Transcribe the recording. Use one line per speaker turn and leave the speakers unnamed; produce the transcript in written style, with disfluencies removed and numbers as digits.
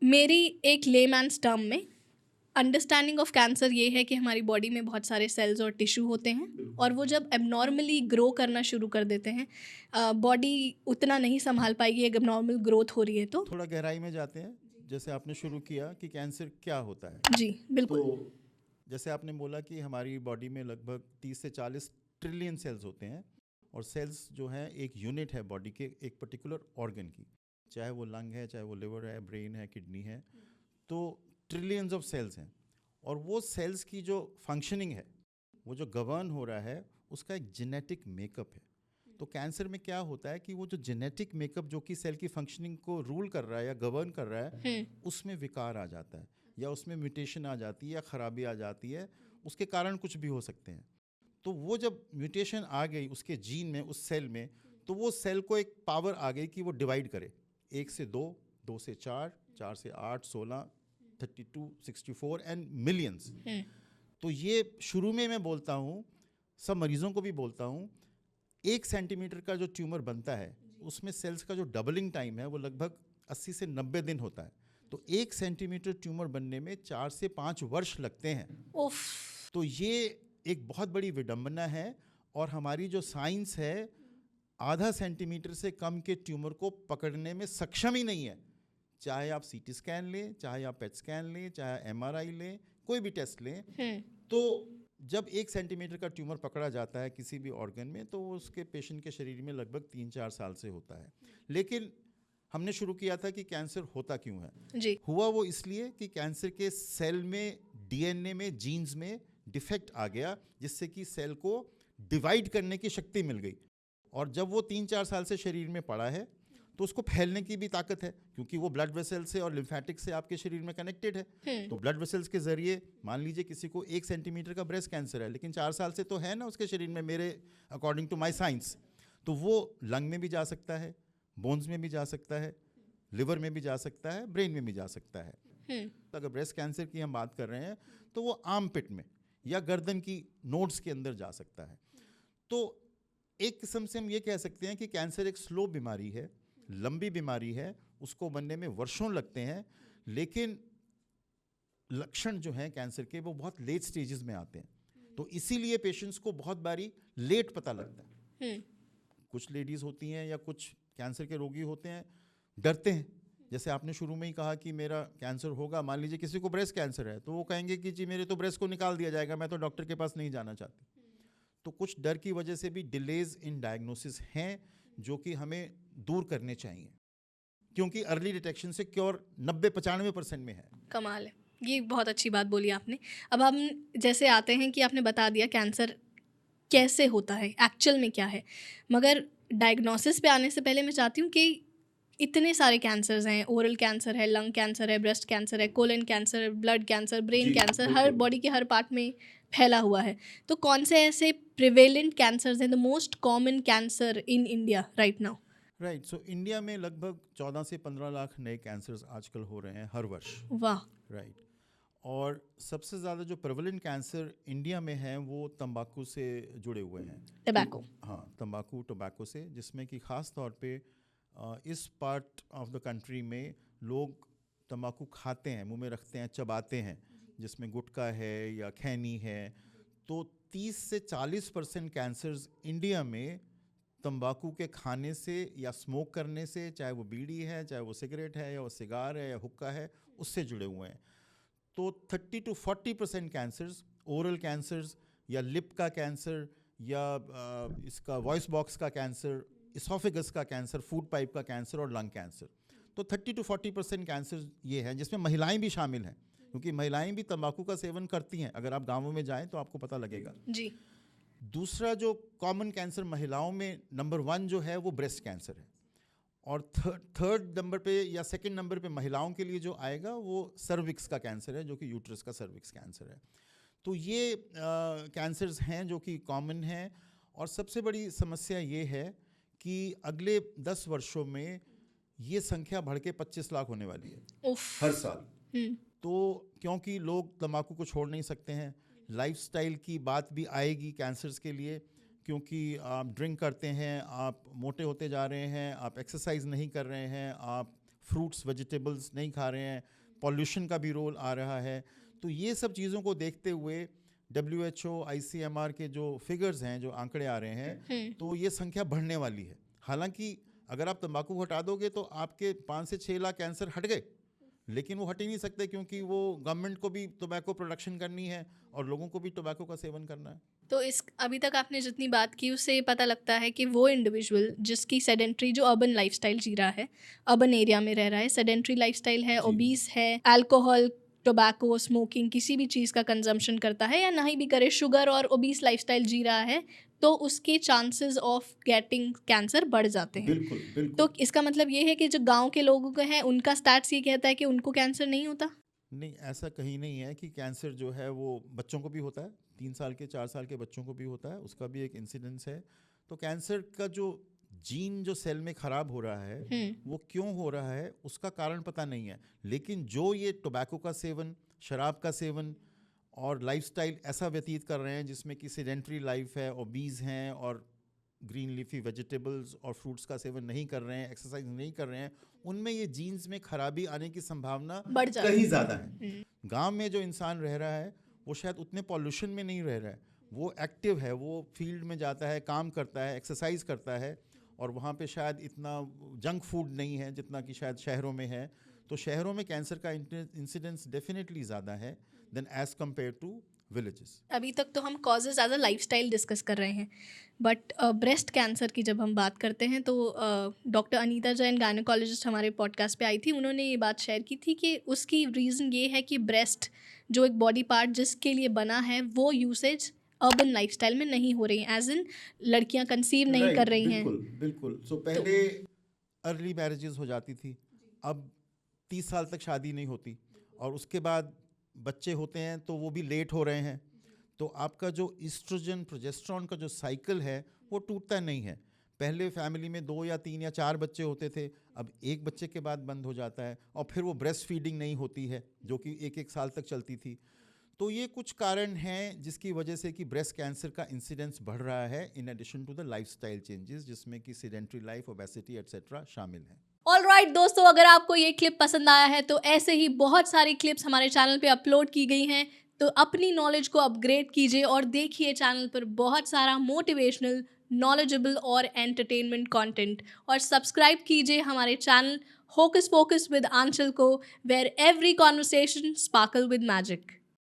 मेरी एक layman's term में अंडरस्टैंडिंग ऑफ कैंसर ये है कि हमारी बॉडी में बहुत सारे सेल्स और टिश्यू होते हैं और वो जब एबनॉर्मली ग्रो करना शुरू कर देते हैं बॉडी उतना नहीं संभाल पाएगी अगर एबनॉर्मल ग्रोथ हो रही है तो।
थोड़ा गहराई में जाते हैं, जैसे आपने शुरू किया कि कैंसर क्या होता है।
जी बिल्कुल।
तो जैसे आपने बोला कि हमारी बॉडी में लगभग 30 से 40 ट्रिलियन सेल्स होते हैं, और सेल्स जो हैं एक यूनिट है बॉडी के एक पर्टिकुलर ऑर्गन की, चाहे वो लंग है, चाहे वो लिवर है, ब्रेन है, किडनी है, तो ट्रिलियंस ऑफ सेल्स हैं। और वो सेल्स की जो फंक्शनिंग है, वो जो गवर्न हो रहा है, उसका एक जेनेटिक मेकअप है। तो कैंसर में क्या होता है कि वो जो जेनेटिक मेकअप जो कि सेल की फंक्शनिंग को रूल कर रहा है या गवर्न कर रहा है, उसमें विकार आ जाता है या उसमें म्यूटेशन आ जाती है या खराबी आ जाती है। उसके कारण कुछ भी हो सकते हैं। तो वो जब म्यूटेशन आ गई उसके जीन में, उस सेल में, तो वो सेल को एक पावर आ गई कि वो डिवाइड करे, 1 से 2, 2 से 4, 4 से 8, 16, 32, 64 एंड मिलियंस। तो ये शुरू में मैं बोलता हूँ, सब मरीजों को भी बोलता हूँ, 1 सेंटीमीटर का जो ट्यूमर बनता है उसमें सेल्स का जो डबलिंग टाइम है वो लगभग 80 से 90 दिन होता है। तो 1 सेंटीमीटर ट्यूमर बनने में 4 से 5 वर्ष लगते हैं।
उफ।
तो ये एक बहुत बड़ी विडंबना है। और हमारी जो साइंस है आधा सेंटीमीटर से कम के ट्यूमर को पकड़ने में सक्षम ही नहीं है। चाहे आप सीटी स्कैन लें, चाहे आप पेट स्कैन लें, चाहे एमआरआई लें, कोई भी टेस्ट लें, तो जब 1 सेंटीमीटर का ट्यूमर पकड़ा जाता है किसी भी ऑर्गन में, तो वो उसके पेशेंट के शरीर में लगभग 3-4 साल से होता है। लेकिन हमने शुरू किया था कि कैंसर होता क्यों है।
जी।
हुआ वो इसलिए कि कैंसर के सेल में, डीएनए में, जीन्स में डिफेक्ट आ गया, जिससे कि सेल को डिवाइड करने की शक्ति मिल गई। और जब वो 3-4 साल से शरीर में पड़ा है, तो उसको फैलने की भी ताकत है, क्योंकि वो ब्लड वेसल से और लिम्फेटिक से आपके शरीर में कनेक्टेड है। तो ब्लड वेसल्स के जरिए, मान लीजिए किसी को 1 सेंटीमीटर का ब्रेस्ट कैंसर है, लेकिन 4 साल से तो है ना उसके शरीर में, मेरे अकॉर्डिंग टू माई साइंस, तो वो लंग में भी जा सकता है, बोन्स में भी जा सकता है, लिवर में भी जा सकता है, ब्रेन में भी जा सकता है। तो अगर ब्रेस्ट कैंसर की हम बात कर रहे हैं, तो वो आर्म पिट में या गर्दन की नोड्स के अंदर जा सकता है। तो एक किस्म से हम ये कह सकते हैं कि कैंसर एक स्लो बीमारी है, लंबी बीमारी है, उसको बनने में वर्षों लगते हैं, लेकिन लक्षण जो हैं कैंसर के वो बहुत लेट स्टेजेस में आते हैं। तो इसीलिए पेशेंट्स को बहुत बारी लेट पता लगता है। कुछ लेडीज़ होती हैं या कुछ कैंसर के रोगी होते हैं, डरते हैं। जैसे आपने शुरू में ही कहा कि मेरा कैंसर होगा, मान लीजिए किसी को ब्रेस्ट कैंसर है, तो वो कहेंगे कि जी मेरे तो ब्रेस्ट को निकाल दिया जाएगा, मैं तो डॉक्टर के पास नहीं जाना चाहती। तो कुछ डर की वजह से भी डिलेज इन डायग्नोसिस हैं, जो कि हमें दूर करने चाहिए, क्योंकि अर्ली डिटेक्शन से क्योर 90-95% में है।
कमाल है, ये बहुत अच्छी बात बोली आपने। अब हम जैसे आते हैं कि आपने बता दिया कैंसर कैसे होता है, एक्चुअल में क्या है, मगर डायग्नोसिस पे आने से पहले मैं चाहती हूँ कि इतने सारे कैंसर्स हैं, ओरल कैंसर है, लंग कैंसर है, ब्रेस्ट कैंसर है, colon cancer, blood cancer, brain cancer, हर बॉडी के हर पार्ट में फैला हुआ है। तो कौन से ऐसे प्रिवेलेंट कैंसर्स हैं, the most common cancer in India right now?
Right, so India में लगभग 14 से 15 लाख नए कैंसर्स आजकल हो रहे हैं हर वर्ष।
वाह।
राइट। और सबसे ज़्यादा जो प्रेवलेंट कैंसर इंडिया में है वो तंबाकू से जुड़े हुए हैं।
टबैको।
हाँ, तंबाकू, टोबैको से, जिसमें कि ख़ास तौर पे इस पार्ट ऑफ द कंट्री में लोग तंबाकू खाते हैं, मुंह में रखते हैं, चबाते हैं, जिसमें गुटखा है या खैनी है। तो 30 से 40% कैंसर्स इंडिया में तंबाकू के खाने से या स्मोक करने से, चाहे वो बीड़ी है, चाहे वो सिगरेट है, या वो सिगार है, या हुक्का है, उससे जुड़े हुए हैं। तो 30 to 40% कैंसर्स, ओरल कैंसर्स या लिप का कैंसर या इसका वॉइस बॉक्स का कैंसर, इसोफेगस का कैंसर, फूड पाइप का कैंसर और लंग कैंसर, तो 30 to 40% कैंसर ये हैं, जिसमें महिलाएं भी शामिल हैं, क्योंकि महिलाएं भी तंबाकू का सेवन करती हैं। अगर आप गाँवों में जाएं तो आपको पता लगेगा।
जी।
दूसरा जो कॉमन कैंसर महिलाओं में नंबर 1 जो है वो ब्रेस्ट कैंसर है। और थर्ड नंबर पे या सेकंड नंबर पे महिलाओं के लिए जो आएगा वो सर्विक्स का कैंसर है, जो कि यूट्रस का सर्विक्स कैंसर है। तो ये कैंसर्स हैं जो कि कॉमन हैं। और सबसे बड़ी समस्या ये है कि अगले 10 वर्षों में ये संख्या बढ़ के 25 लाख होने वाली है हर साल। तो क्योंकि लोग तंबाकू को छोड़ नहीं सकते हैं, लाइफस्टाइल की बात भी आएगी कैंसर्स के लिए, क्योंकि आप ड्रिंक करते हैं, आप मोटे होते जा रहे हैं, आप एक्सरसाइज नहीं कर रहे हैं, आप फ्रूट्स वेजिटेबल्स नहीं खा रहे हैं, पॉल्यूशन का भी रोल आ रहा है। तो ये सब चीज़ों को देखते हुए WHO ICMR के जो फिगर्स हैं, जो आंकड़े आ रहे हैं, तो ये संख्या बढ़ने वाली है। हालांकि अगर आप तंबाकू हटा दोगे तो आपके 5 से 6 लाख कैंसर हट गए, लेकिन वो हट ही नहीं सकते क्योंकि वो गवर्नमेंट को भी टोबैको प्रोडक्शन करनी है और लोगों को भी टोबैको का सेवन करना है।
तो इस अभी तक आपने जितनी बात की उससे ये पता लगता है कि वो इंडिविजुअल जिसकी सेडेंट्री, जो अर्बन लाइफस्टाइल जी रहा है, अर्बन एरिया में रह रहा है, सेडेंट्री लाइफस्टाइल है, ओबीस है, अल्कोहल, टोबैको, स्मोकिंग, किसी भी चीज़ का कंजम्पशन करता है या नहीं भी करे, शुगर और ओबीस लाइफस्टाइल जी रहा है, तो उसके चांसेस ऑफ गेटिंग कैंसर बढ़ जाते हैं।
बिल्कुल बिल्कुल।
तो इसका मतलब ये है कि जो गांव के लोगों का है उनका स्टैट्स ये कहता है कि उनको कैंसर नहीं होता।
नहीं, ऐसा कहीं नहीं है कि कैंसर जो है वो बच्चों को भी होता है, 3 साल के 4 साल के बच्चों को भी होता है, उसका भी एक इंसिडेंस है। तो कैंसर का जो जीन जो सेल में ख़राब हो रहा है वो क्यों हो रहा है उसका कारण पता नहीं है, लेकिन जो ये टोबैको का सेवन, शराब का सेवन और लाइफस्टाइल ऐसा व्यतीत कर रहे हैं जिसमें कि सेडेंट्री लाइफ है, ओबीज हैं और ग्रीन लीफी वेजिटेबल्स और फ्रूट्स का सेवन नहीं कर रहे हैं, एक्सरसाइज नहीं कर रहे हैं, उनमें ये जीन्स में खराबी आने की संभावना
बढ़ जाती
कहीं ज़्यादा है। गांव में जो इंसान रह रहा है वो शायद उतने पॉल्यूशन में नहीं रह रहा है, वो एक्टिव है, वो फील्ड में जाता है, काम करता है, एक्सरसाइज करता है, और वहाँ पे शायद इतना जंक फूड नहीं है जितना कि शायद शहरों में है। तो शहरों में कैंसर का इंसिडेंस डेफिनेटली ज़्यादा है than as compare to villages.
अभी तक तो हम causes as a lifestyle discuss कर रहे हैं, बट ब्रेस्ट कैंसर की जब हम बात करते हैं तो डॉक्टर अनीता जैन गायनेकोलॉजिस्ट हमारे पॉडकास्ट पे आई थी, उन्होंने ये बात शेयर की थी कि उसकी रीज़न ये है कि ब्रेस्ट जो एक बॉडी पार्ट जिसके लिए बना है वो यूसेज अर्बन लाइफस्टाइल में नहीं हो रही हैं, एज इन लड़कियां कंसीव नहीं कर रही हैं।
बिल्कुल बिल्कुल। सो पहले अर्ली मैरिजेस हो जाती थी, अब 30 साल तक शादी नहीं होती, और उसके बाद बच्चे होते हैं तो वो भी लेट हो रहे हैं। तो आपका जो ईस्ट्रोजन प्रोजेस्टेरॉन का जो साइकिल है वो टूटता नहीं है। पहले फैमिली में 2 या 3 या 4 बच्चे होते थे, अब एक बच्चे के बाद बंद हो जाता है, और फिर वो ब्रेस्ट फीडिंग नहीं होती है जो कि 1-1 साल तक चलती थी। तो ये कुछ कारण हैं जिसकी वजह से कि ब्रेस्ट कैंसर का इंसिडेंस बढ़ रहा है, in addition to the lifestyle changes जिसमें कि सेडेंट्री लाइफ, ओबेसिटी एटसेट्रा शामिल हैं।
ऑलराइट दोस्तों, अगर आपको ये क्लिप पसंद आया है तो ऐसे ही बहुत सारी क्लिप्स हमारे चैनल पे अपलोड की गई हैं, तो अपनी नॉलेज को अपग्रेड कीजिए और देखिए चैनल पर बहुत सारा मोटिवेशनल, नॉलेजेबल और एंटरटेनमेंट कंटेंट, और सब्सक्राइब कीजिए हमारे channel hocus pocus with Aanchal को, where every conversation sparkle with magic.